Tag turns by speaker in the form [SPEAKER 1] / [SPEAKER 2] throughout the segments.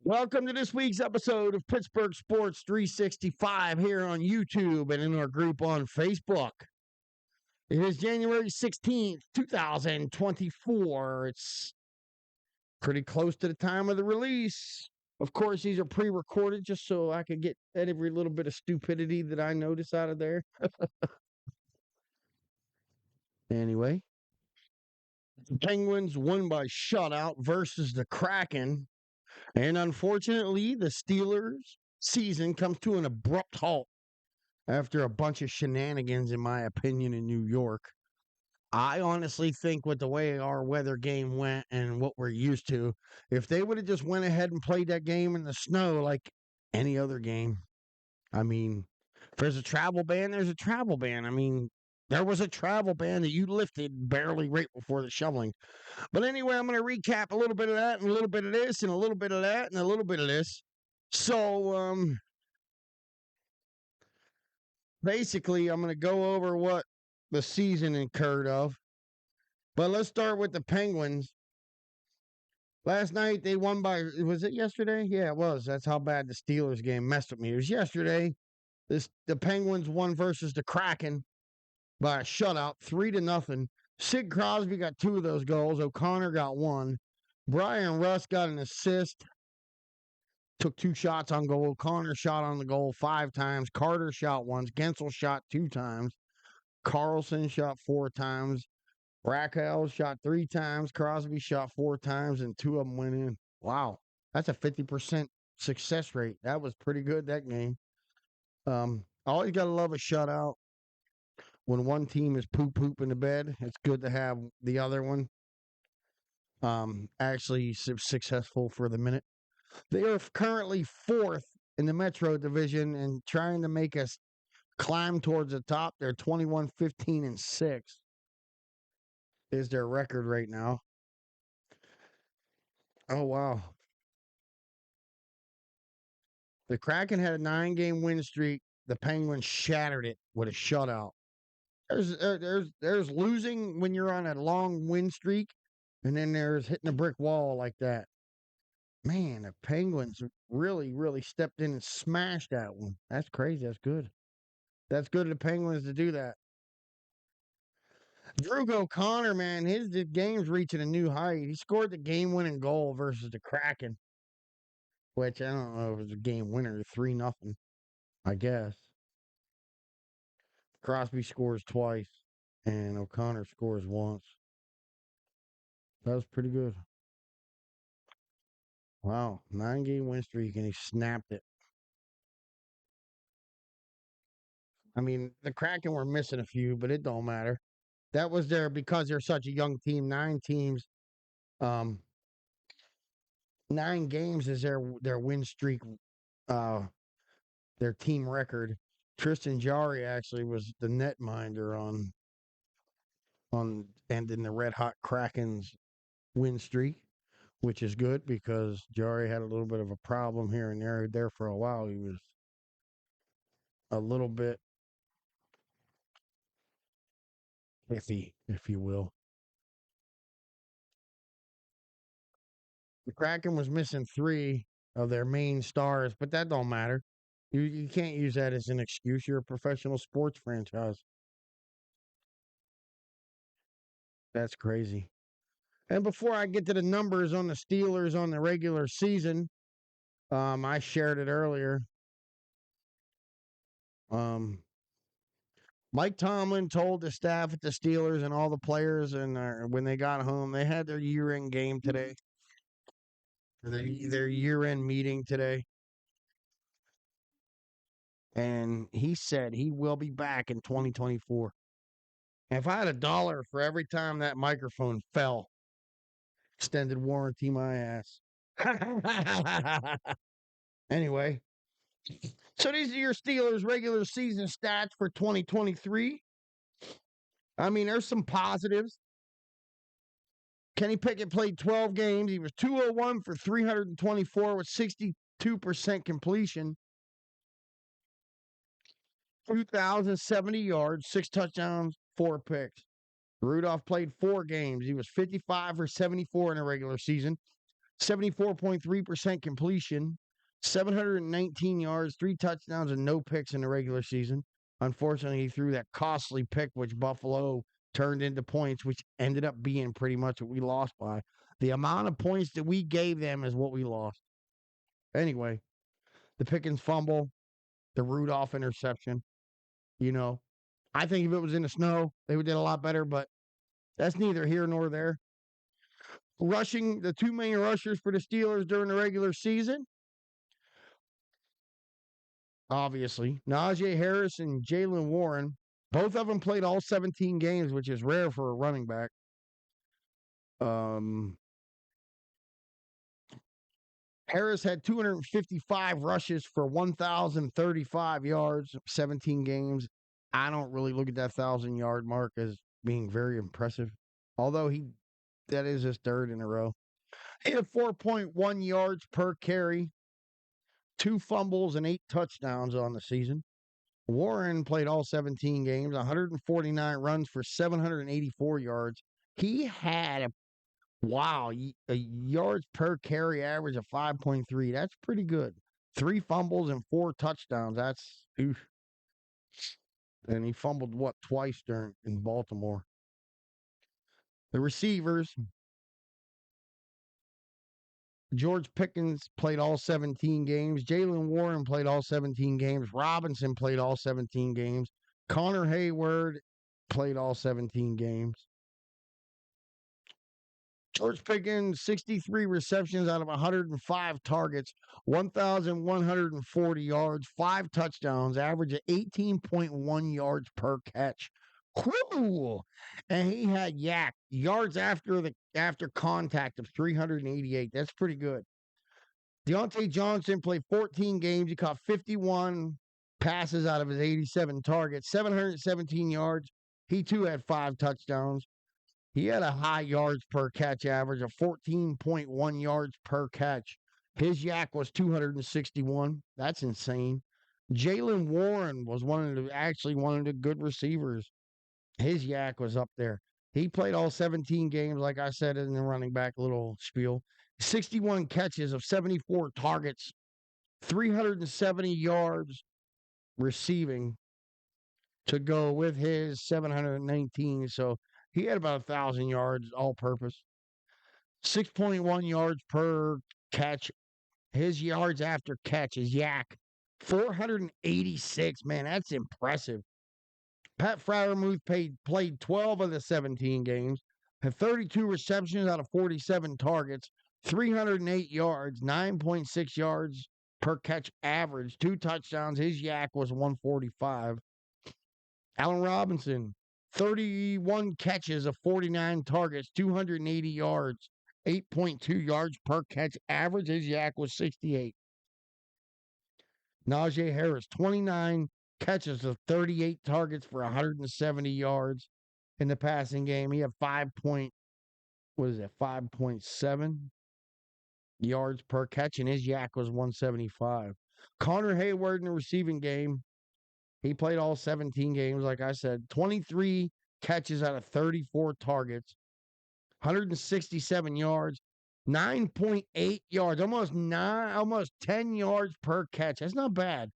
[SPEAKER 1] Welcome to this week's episode of Pittsburgh Sports 365 here on YouTube and in our group on Facebook. It is January 16th, 2024. It's pretty close to the time of the release. Of course, these are pre-recorded just so I could get every little bit of stupidity that I notice out of there. Anyway, the Penguins won by shutout versus the Kraken. And unfortunately, the Steelers' season comes to an abrupt halt after a bunch of shenanigans, in my opinion, in New York. I honestly think with the way our weather game went and what we're used to, if they would have just went ahead and played that game in the snow like any other game, I mean, if there's a travel ban, there's a travel ban. I mean, there was a travel ban that you lifted barely right before the shoveling. But anyway, I'm going to recap a little bit of that and a little bit of this and a little bit of that and a little bit of this. So, basically, I'm going to go over what the season incurred of. But let's start with the Penguins. Last night, they won by, was it yesterday? Yeah, it was. That's how bad the Steelers game messed with me. It was yesterday. The Penguins won versus the Kraken by a shutout, 3-0. Sid Crosby got 2 of those goals. O'Connor got 1. Brian Russ got an assist. Took 2 shots on goal. O'Connor shot on the goal 5 times. Carter shot once. Gensel shot 2 times. Carlson shot 4 times. Raquel shot 3 times. Crosby shot 4 times, and 2 of them went in. Wow. That's a 50% success rate. That was pretty good, that game. Always got to love a shutout. When one team is poop in the bed, it's good to have the other one actually successful for the minute. They are currently 4th in the Metro Division and trying to make us climb towards the top. They're 21-15-6 is their record right now. Oh, wow. The Kraken had a 9-game win streak. The Penguins shattered it with a shutout. There's losing when you're on a long win streak, and then there's hitting a brick wall like that. Man, the Penguins really, really stepped in and smashed that one. That's crazy. That's good. That's good of the Penguins to do that. Drew O'Connor, man, his game's reaching a new height. He scored the game-winning goal versus the Kraken, which I don't know if it was a game winner, 3-0, I guess. Crosby scores twice, and O'Connor scores once. That was pretty good. Wow, 9-game win streak, and he snapped it. I mean, the Kraken were missing a few, but it don't matter. That was there because they're such a young team. 9 teams, 9 games is their win streak, their team record. Tristan Jarry actually was the netminder on ending the Red Hot Kraken's win streak, which is good because Jarry had a little bit of a problem here and there for a while. He was a little bit iffy, if you will. The Kraken was missing 3 of their main stars, but that don't matter. You can't use that as an excuse. You're a professional sports franchise. That's crazy. And before I get to the numbers on the Steelers on the regular season, I shared it earlier. Mike Tomlin told the staff at the Steelers and all the players, and when they got home, they had their year-end game today. Their year-end meeting today. And he said he will be back in 2024. And if I had $1 for every time that microphone fell, extended warranty my ass. Anyway, so these are your Steelers regular season stats for 2023. I mean, there's some positives. Kenny Pickett played 12 games. He was 201 for 324 with 62% completion. 2,070 yards, 6 touchdowns, 4 picks. Rudolph played 4 games. He was 55 for 74 in the regular season, 74.3% completion, 719 yards, 3 touchdowns, and no picks in the regular season. Unfortunately, he threw that costly pick, which Buffalo turned into points, which ended up being pretty much what we lost by. The amount of points that we gave them is what we lost. Anyway, the Pickens fumble, the Rudolph interception, you know. I think if it was in the snow, they would did a lot better, but that's neither here nor there. Rushing the two main rushers for the Steelers during the regular season, obviously, Najee Harris and Jalen Warren. Both of them played all 17 games, which is rare for a running back. Um, Harris had 255 rushes for 1,035 yards, 17 games. I don't really look at that 1,000-yard mark as being very impressive, although that is his third in a row. He had 4.1 yards per carry, 2 fumbles, and 8 touchdowns on the season. Warren played all 17 games, 149 runs for 784 yards. He had a yards per carry average of 5.3. That's pretty good. 3 fumbles and 4 touchdowns. That's oof. And he fumbled twice in Baltimore. The receivers, George Pickens played all 17 games. Jalen Warren played all 17 games. Robinson played all 17 games. Connor Hayward played all 17 games. George Pickens, 63 receptions out of 105 targets, 1,140 yards, 5 touchdowns, average of 18.1 yards per catch. Whew! And he had yards after contact of 388. That's pretty good. Deontay Johnson played 14 games. He caught 51 passes out of his 87 targets, 717 yards. He too had 5 touchdowns. He had a high yards per catch average of 14.1 yards per catch. His yak was 261. That's insane. Jalen Warren was one of the good receivers. His yak was up there. He played all 17 games, like I said in the running back little spiel. 61 catches of 74 targets, 370 yards receiving to go with his 719. So he had about 1,000 yards all purpose. 6.1 yards per catch. His yards after catch is 486. Man, that's impressive. Pat Freiermuth played 12 of the 17 games, had 32 receptions out of 47 targets, 308 yards, 9.6 yards per catch average, 2 touchdowns. His yak was 145. Allen Robinson, 31 catches of 49 targets, 280 yards, 8.2 yards per catch average. His yak was 68. Najee Harris, 29 catches of 38 targets for 170 yards in the passing game. He had 5.7 yards per catch, and his yak was 175. Connor Hayward in the receiving game, he played all 17 games, like I said, 23 catches out of 34 targets, 167 yards, 9.8 yards, almost 10 yards per catch. That's not bad.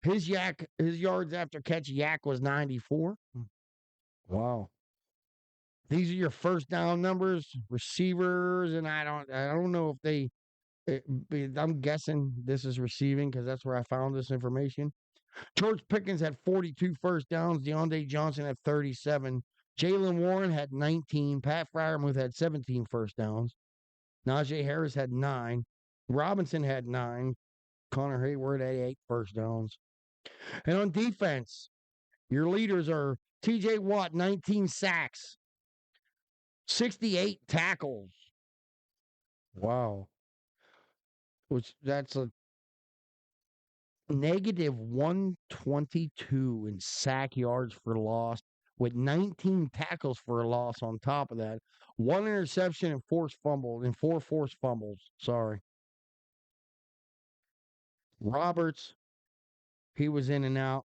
[SPEAKER 1] His yards after catch yak was 94. Wow. These are your first down numbers, receivers, and I don't know if I'm guessing this is receiving because that's where I found this information. George Pickens had 42 first downs. Deontay Johnson had 37. Jalen Warren had 19. Pat Freiermuth had 17 first downs. Najee Harris had 9. Robinson had 9. Connor Hayward had 8 first downs. And on defense, your leaders are TJ Watt, 19 sacks, 68 tackles. Wow. That's a negative 122 in sack yards for loss, with 19 tackles for a loss on top of that. 1 interception and 4 forced fumbles. Sorry. Roberts, he was in and out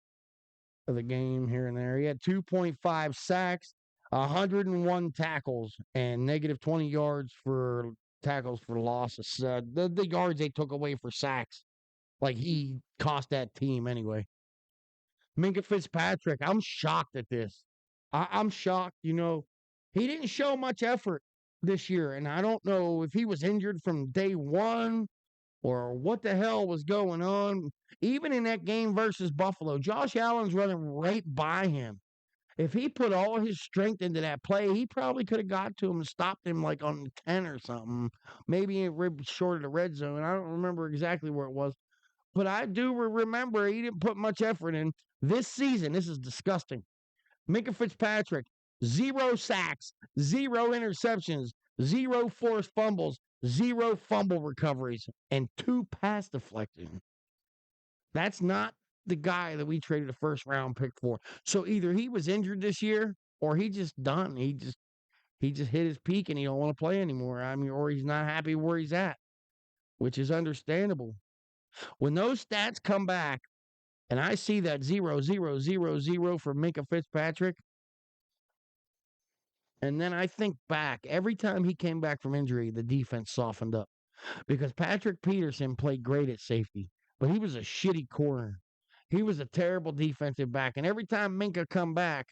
[SPEAKER 1] of the game here and there. He had 2.5 sacks, 101 tackles, and negative 20 yards for tackles for losses. The yards they took away for sacks. Like, he cost that team anyway. Minka Fitzpatrick, I'm shocked at this. I'm shocked. He didn't show much effort this year, and I don't know if he was injured from day one or what the hell was going on. Even in that game versus Buffalo, Josh Allen's running right by him. If he put all his strength into that play, he probably could have got to him and stopped him like on 10 or something. Maybe short of the red zone. I don't remember exactly where it was. But I do remember he didn't put much effort in. This season, this is disgusting. Minka Fitzpatrick, 0 sacks, 0 interceptions, 0 forced fumbles, 0 fumble recoveries, and 2 pass deflections. That's not the guy that we traded a first round pick for. So either he was injured this year or he just done. He just hit his peak and he don't want to play anymore. I mean, or he's not happy where he's at, which is understandable. When those stats come back and I see that 0, 0, 0, 0 for Minka Fitzpatrick, and then I think back, every time he came back from injury, the defense softened up because Patrick Peterson played great at safety, but he was a shitty corner. He was a terrible defensive back. And every time Minka come back,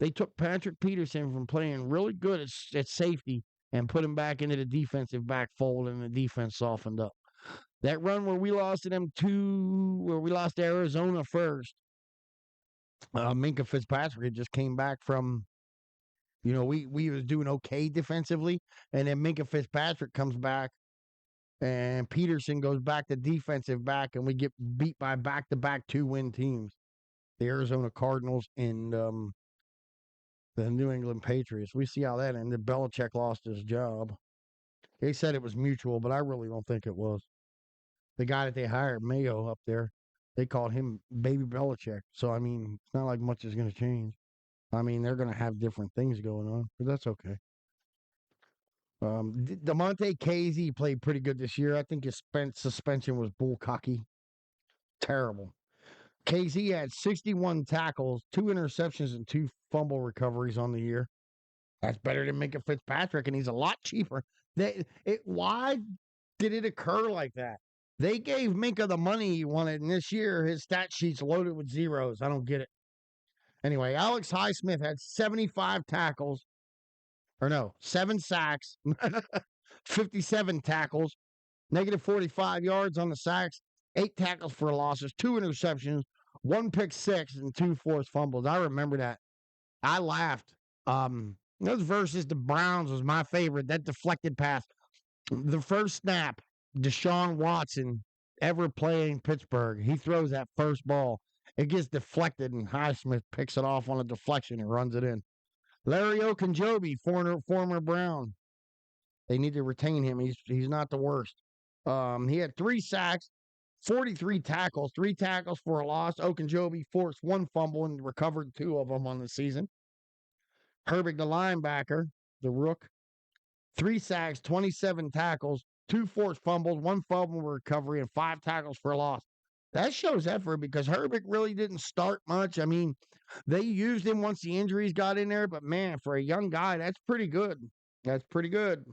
[SPEAKER 1] they took Patrick Peterson from playing really good at safety and put him back into the defensive back fold, and the defense softened up. That run where we lost to them where we lost to Arizona first, Minka Fitzpatrick just came back from, we was doing okay defensively, and then Minka Fitzpatrick comes back, and Peterson goes back to defensive back, and we get beat by back-to-back 2-win teams, the Arizona Cardinals and the New England Patriots. We see how that ended. Belichick lost his job. They said it was mutual, but I really don't think it was. The guy that they hired, Mayo, up there, they called him Baby Belichick. So, I mean, it's not like much is going to change. I mean, they're going to have different things going on, but that's okay. DeMonte Casey played pretty good this year. I think his suspension was bullcocky. Terrible. Casey had 61 tackles, 2 interceptions, and 2 fumble recoveries on the year. That's better than Minka Fitzpatrick, and he's a lot cheaper. Why did it occur like that? They gave Minka the money he wanted, and this year his stat sheet's loaded with zeros. I don't get it. Anyway, Alex Highsmith had 75 tackles. 7 sacks, 57 tackles, negative 45 yards on the sacks, 8 tackles for losses, 2 interceptions, 1 pick six, and 2 forced fumbles. I remember that. I laughed. Those versus the Browns was my favorite. That deflected pass. The first snap, Deshaun Watson ever playing Pittsburgh. He throws that first ball. It gets deflected, and Highsmith picks it off on a deflection and runs it in. Larry Okunjobi, former Brown. They need to retain him. He's not the worst. He had 3 sacks, 43 tackles, 3 tackles for a loss. Okunjobi forced 1 fumble and recovered 2 of them on the season. Herbig, the linebacker, the rook, 3 sacks, 27 tackles, 2 forced fumbles, 1 fumble recovery, and 5 tackles for a loss. That shows effort because Herbig really didn't start much. I mean, they used him once the injuries got in there, but man, for a young guy, that's pretty good. That's pretty good.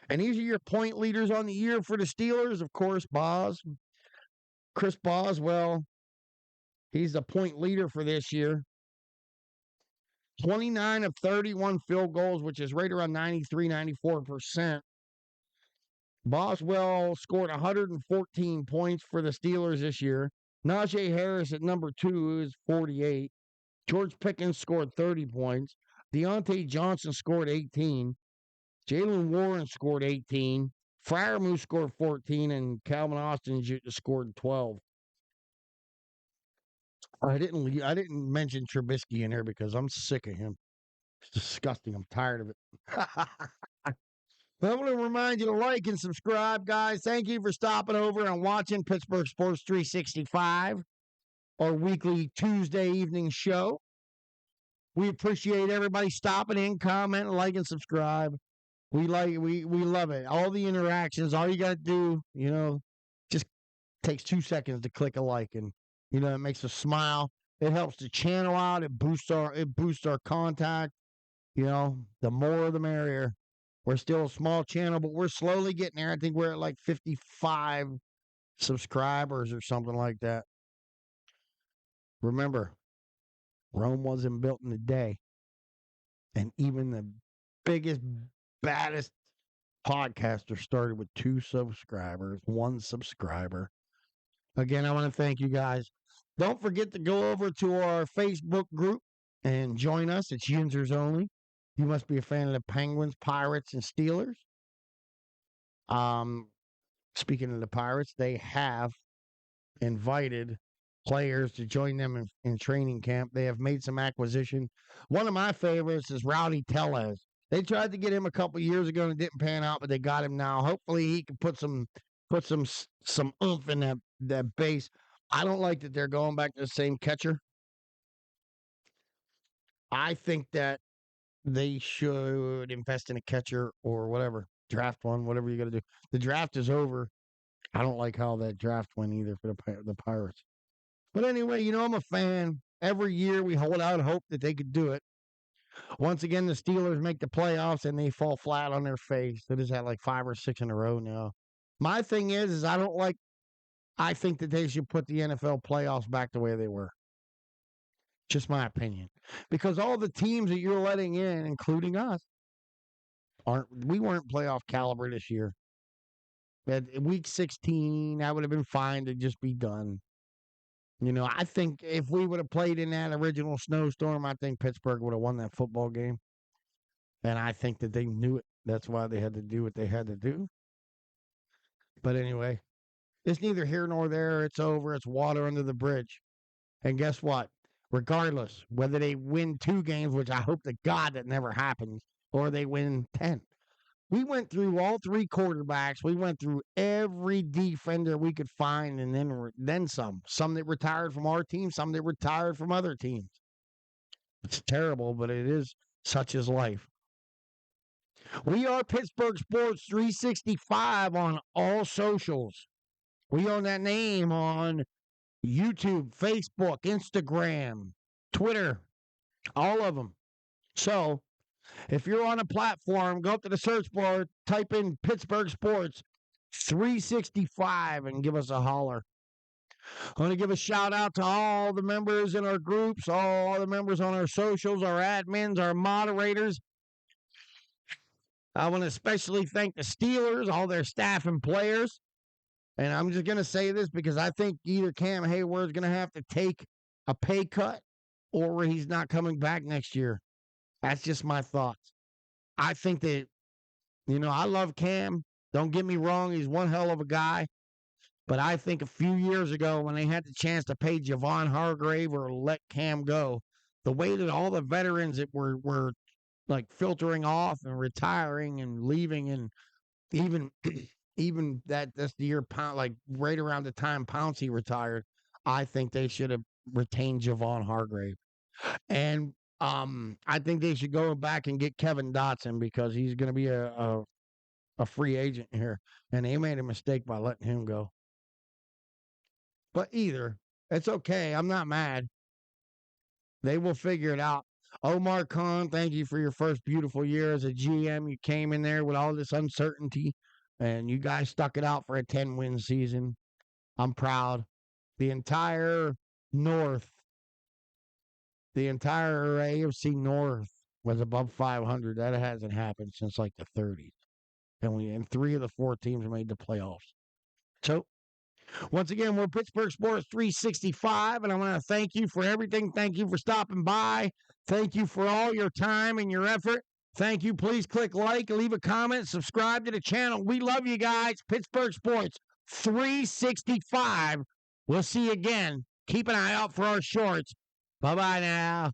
[SPEAKER 1] And these are your point leaders on the year for the Steelers. Of course, Chris Boswell, he's the point leader for this year. 29 of 31 field goals, which is right around 94%. Boswell scored 114 points for the Steelers this year. Najee Harris at number 2 is 48. George Pickens scored 30 points. Deontay Johnson scored 18. Jalen Warren scored 18. Freiermuth scored 14, and Calvin Austin scored 12. I didn't mention Trubisky in there because I'm sick of him. It's disgusting. I'm tired of it. But I want to remind you to like and subscribe, guys. Thank you for stopping over and watching Pittsburgh Sports 365, our weekly Tuesday evening show. We appreciate everybody stopping in, comment, like, and subscribe. We love it. All the interactions, all you got to do, just takes 2 seconds to click a like, and it makes us smile. It helps the channel out. It boosts our contact. The more the merrier. We're still a small channel, but we're slowly getting there. I think we're at like 55 subscribers or something like that. Remember, Rome wasn't built in a day. And even the biggest, baddest podcaster started with 2 subscribers, 1 subscriber. Again, I want to thank you guys. Don't forget to go over to our Facebook group and join us. It's Yinzers only. You must be a fan of the Penguins, Pirates, and Steelers. Speaking of the Pirates, they have invited players to join them in training camp. They have made some acquisition. One of my favorites is Rowdy Tellez. They tried to get him a couple years ago and it didn't pan out, but they got him now. Hopefully he can put some oomph in that base. I don't like that they're going back to the same catcher. I think that they should invest in a catcher or whatever. Draft one, whatever you got to do. The draft is over. I don't like how that draft went either for the Pirates. But anyway, I'm a fan. Every year we hold out hope that they could do it. Once again, the Steelers make the playoffs and they fall flat on their face. That is at like 5 or 6 in a row now. My thing is I think that they should put the NFL playoffs back the way they were. Just my opinion. Because all the teams that you're letting in, including us, we weren't playoff caliber this year. At week 16, that would have been fine to just be done. I think if we would have played in that original snowstorm, I think Pittsburgh would have won that football game. And I think that they knew it. That's why they had to do what they had to do. But anyway, it's neither here nor there. It's over. It's water under the bridge. And guess what? Regardless, whether they win 2 games, which I hope to God that never happens, or they win 10. We went through all 3 quarterbacks. We went through every defender we could find, and then some. Some that retired from our team, some that retired from other teams. It's terrible, but it is such as life. We are Pittsburgh Sports 365 on all socials. We own that name on YouTube, Facebook, Instagram, Twitter, all of them. So, if you're on a platform, go up to the search bar, type in Pittsburgh Sports 365 and give us a holler. I want to give a shout out to all the members in our groups, all the members on our socials, our admins, our moderators. I want to especially thank the Steelers, all their staff and players. And I'm just going to say this because I think either Cam Hayward's going to have to take a pay cut or he's not coming back next year. That's just my thoughts. I think that, I love Cam. Don't get me wrong. He's one hell of a guy. But I think a few years ago when they had the chance to pay Javon Hargrave or let Cam go, the way that all the veterans that were like filtering off and retiring and leaving, and even that's the year like right around the time Pouncey retired, I think they should have retained Javon Hargrave. And I think they should go back and get Kevin Dotson because he's going to be a free agent here. And they made a mistake by letting him go. But it's okay. I'm not mad. They will figure it out. Omar Khan, thank you for your first beautiful year as a GM. You came in there with all this uncertainty, and you guys stuck it out for a 10-win season. I'm proud. The entire North, the entire AFC North was above 500. That hasn't happened since like the 30s. And 3 of the 4 teams made the playoffs. So, once again, we're Pittsburgh Sports 365, and I want to thank you for everything. Thank you for stopping by. Thank you for all your time and your effort. Thank you. Please click like, leave a comment, subscribe to the channel. We love you guys. Pittsburgh Sports 365. We'll see you again. Keep an eye out for our shorts. Bye-bye now.